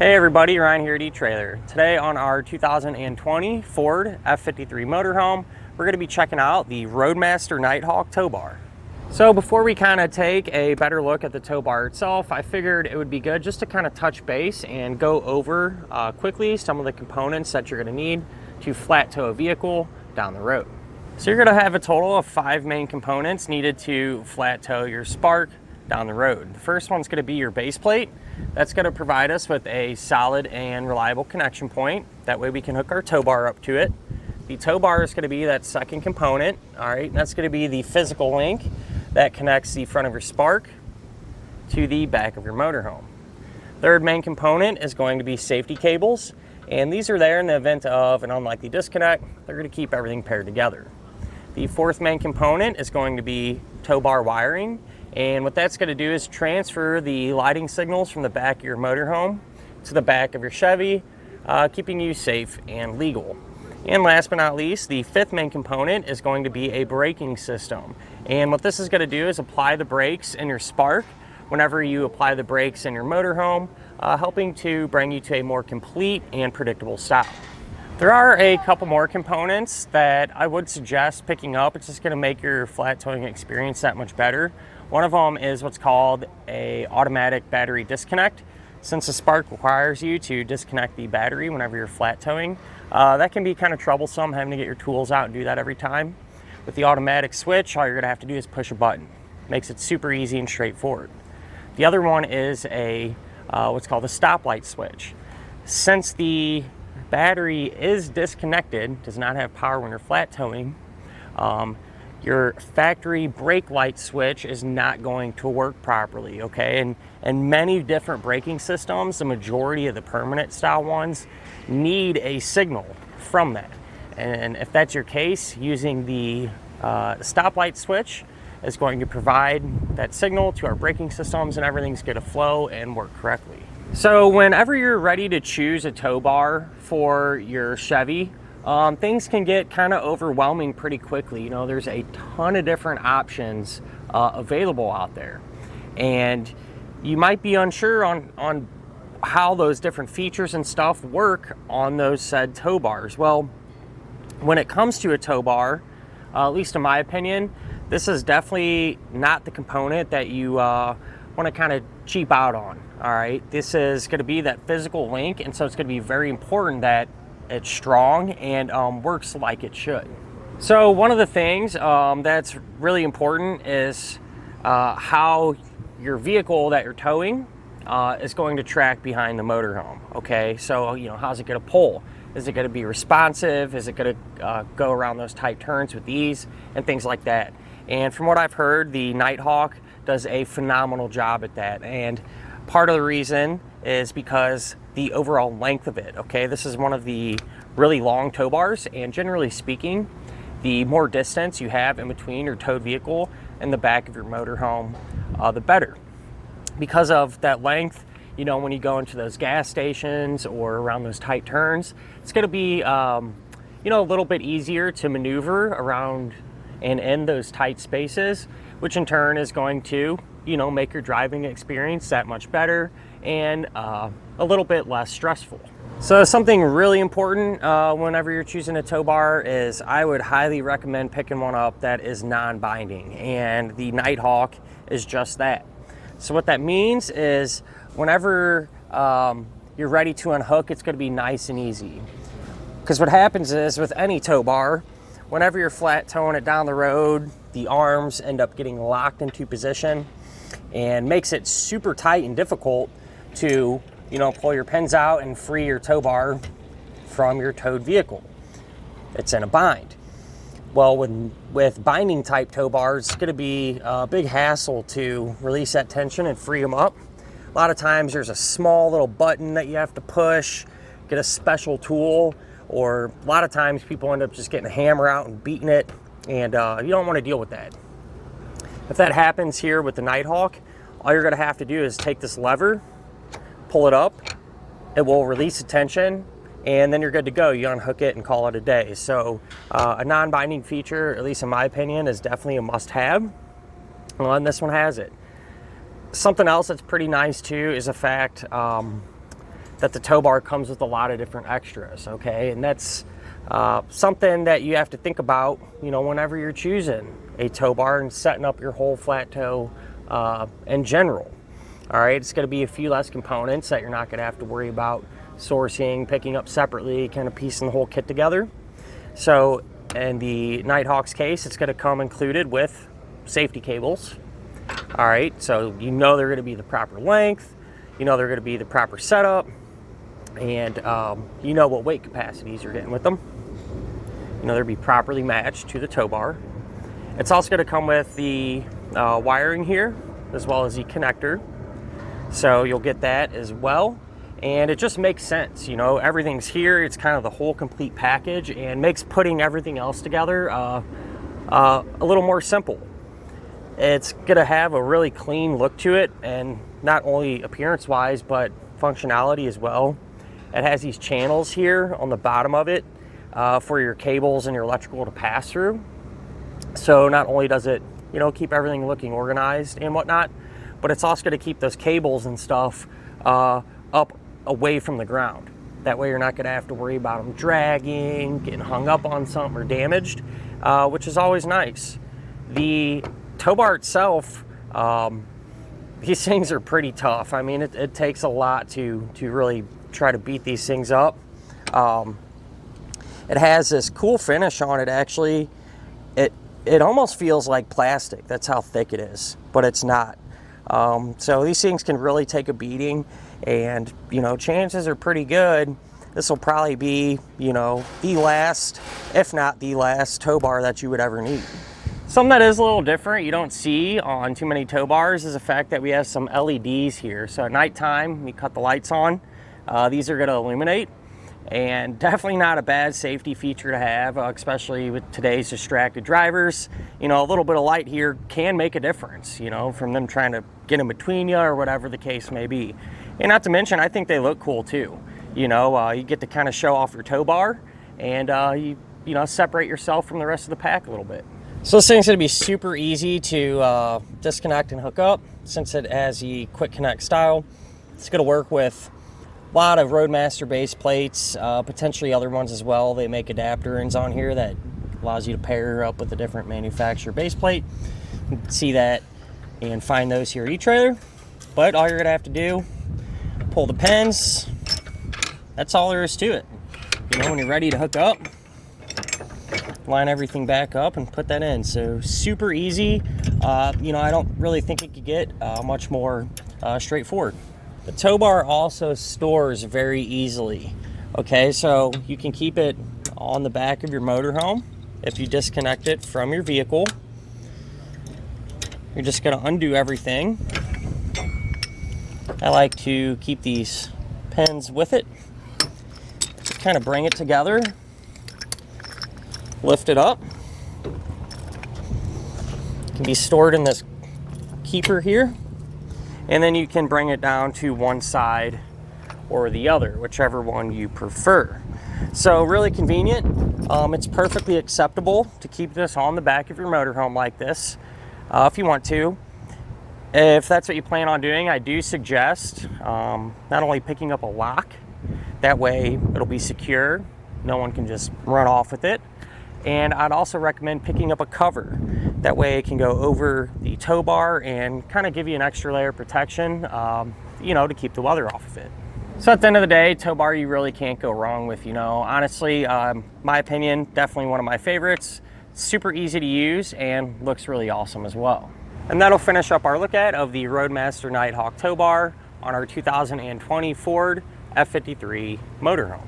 Hey everybody, Ryan here at eTrailer. Today on our 2020 Ford F53 Motorhome, we're going to be checking out the Roadmaster Nighthawk Tow Bar. So before we kind of take a better look at the tow bar itself, I figured it would be good just to kind of touch base and go over quickly some of the components that you're going to need to flat tow a vehicle down the road. So you're going to have a total of 5 main components needed to flat tow your Spark down the road. The first one's going to be your base plate. That's going to provide us with a solid and reliable connection point. That way we can hook our tow bar up to it. The tow bar is going to be that second component. All right, and that's going to be the physical link that connects the front of your Spark to the back of your motorhome. Third main component is going to be safety cables, and these are there in the event of an unlikely disconnect. They're going to keep everything paired together. The fourth main component is going to be tow bar wiring. And what that's going to do is transfer the lighting signals from the back of your motorhome to the back of your Chevy, keeping you safe and legal. And last but not least, the fifth main component is going to be a braking system. And what this is going to do is apply the brakes in your Spark whenever you apply the brakes in your motorhome, helping to bring you to a more complete and predictable stop. There are a couple more components that I would suggest picking up. It's just going to make your flat towing experience that much better. One of them is what's called a automatic battery disconnect. Since the Spark requires you to disconnect the battery whenever you're flat towing, that can be kind of troublesome having to get your tools out and do that every time. With the automatic switch, all you're going to have to do is push a button. Makes it super easy and straightforward. The other one is a what's called a stoplight switch. Since the battery is disconnected, does not have power when you're flat towing, your factory brake light switch is not going to work properly, okay? And many different braking systems, the majority of the permanent style ones, need a signal from that. And if that's your case, using the stoplight switch is going to provide that signal to our braking systems, and everything's going to flow and work correctly. So whenever you're ready to choose a tow bar for your Chevy, things can get kind of overwhelming pretty quickly. You know, there's a ton of different options available out there, and you might be unsure on how those different features and stuff work on those said tow bars. Well, when it comes to a tow bar, at least in my opinion, this is definitely not the component that you want to kind of cheap out on. All right, this is going to be that physical link, and so it's going to be very important that it's strong and works like it should. So one of the things that's really important is how your vehicle that you're towing is going to track behind the motorhome. Okay, so you know, how's it going to pull? Is it going to be responsive? Is it going to go around those tight turns with ease and things like that? And from what I've heard, the Nighthawk does a phenomenal job at that. And part of the reason is because the overall length of it. Okay, this is one of the really long tow bars, and generally speaking, the more distance you have in between your towed vehicle and the back of your motorhome, the better. Because of that length, you know, when you go into those gas stations or around those tight turns, it's going to be you know, a little bit easier to maneuver around and in those tight spaces, which in turn is going to, you know, make your driving experience that much better and a little bit less stressful. So something really important whenever you're choosing a tow bar is I would highly recommend picking one up that is non-binding, and the Nighthawk is just that. So what that means is whenever you're ready to unhook, it's going to be nice and easy. Because what happens is with any tow bar, whenever you're flat towing it down the road, the arms end up getting locked into position and makes it super tight and difficult to, you know, pull your pins out and free your tow bar from your towed vehicle. It's in a bind. Well, with binding type tow bars, it's going to be a big hassle to release that tension and free them up. A lot of times there's a small little button that you have to push, get a special tool, or a lot of times people end up just getting a hammer out and beating it, and you don't want to deal with that. If that happens here with the Nighthawk, all you're going to have to do is take this lever, pull it up, it will release the tension, and then you're good to go. You unhook it and call it a day. So a non-binding feature, at least in my opinion, is definitely a must-have, and this one has it. Something else that's pretty nice too is the fact that the tow bar comes with a lot of different extras, okay? And that's something that you have to think about, you know, whenever you're choosing a tow bar and setting up your whole flat tow in general. All right, it's going to be a few less components that you're not going to have to worry about sourcing, picking up separately, kind of piecing the whole kit together. So in the Nighthawk's case, it's going to come included with safety cables. All right, so you know they're going to be the proper length, you know they're going to be the proper setup, and you know what weight capacities you're getting with them. You know they'll be properly matched to the tow bar. It's also going to come with the wiring here, as well as the connector. So you'll get that as well. And it just makes sense, you know, everything's here. It's kind of the whole complete package, and makes putting everything else together a little more simple. It's gonna have a really clean look to it, and not only appearance wise, but functionality as well. It has these channels here on the bottom of it for your cables and your electrical to pass through. So not only does it, you know, keep everything looking organized and whatnot, but it's also gonna keep those cables and stuff up away from the ground. That way you're not gonna have to worry about them dragging, getting hung up on something, or damaged, which is always nice. The tow bar itself, these things are pretty tough. I mean, it takes a lot to really try to beat these things up. It has this cool finish on it, actually. It almost feels like plastic. That's how thick it is, but it's not. So these things can really take a beating, and, you know, chances are pretty good this will probably be, you know, the last, if not the last, tow bar that you would ever need. Something that is a little different, you don't see on too many tow bars, is the fact that we have some LEDs here. So at nighttime, we cut the lights on. These are going to illuminate, and definitely not a bad safety feature to have, especially with today's distracted drivers. You know, a little bit of light here can make a difference, you know, from them trying to get in between you or whatever the case may be. And not to mention, I think they look cool too. You know, you get to kind of show off your tow bar, and you know, separate yourself from the rest of the pack a little bit. So this thing's going to be super easy to disconnect and hook up, since it has the quick connect style. It's going to work with a lot of Roadmaster base plates, potentially other ones as well. They make adapters on here that allows you to pair up with a different manufacturer base plate. You can see that and find those here at eTrailer. But all you're going to have to do, pull the pins. That's all there is to it. You know, when you're ready to hook up, line everything back up and put that in. So super easy. You know, I don't really think it could get much more straightforward. The tow bar also stores very easily. Okay, so you can keep it on the back of your motorhome. If you disconnect it from your vehicle, you're just going to undo everything. I like to keep these pins with it. Just kind of bring it together, lift it up. It can be stored in this keeper here, and then you can bring it down to one side or the other, whichever one you prefer. So really convenient. It's perfectly acceptable to keep this on the back of your motorhome like this, if you want to. If that's what you plan on doing, I do suggest not only picking up a lock, that way it'll be secure, no one can just run off with it. And I'd also recommend picking up a cover. That way it can go over the tow bar and kind of give you an extra layer of protection, you know, to keep the weather off of it. So at the end of the day, tow bar you really can't go wrong with, you know. Honestly, my opinion, definitely one of my favorites. Super easy to use and looks really awesome as well. And that'll finish up our look at of the Roadmaster Nighthawk tow bar on our 2020 Ford F53 Motorhome.